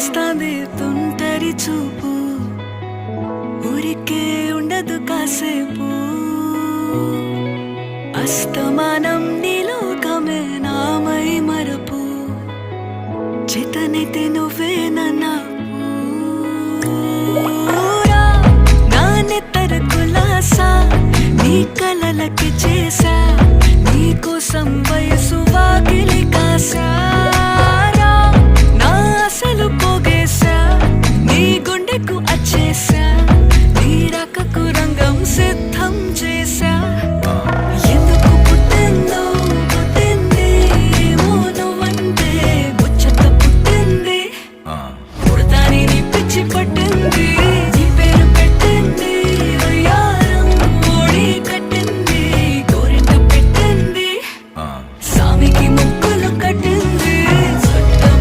చేస్తాంది తుంటరి చూపు, ఊరికే ఉండదు కాసేపు. అస్తమానం నీలోకమే నామై మరపు, చేతనైతే నువ్వే నన్నా నా నెత్తర కులాసా, నీ కలలకి చేసా, నీ కోసం వయసు వాకిలి కాసా.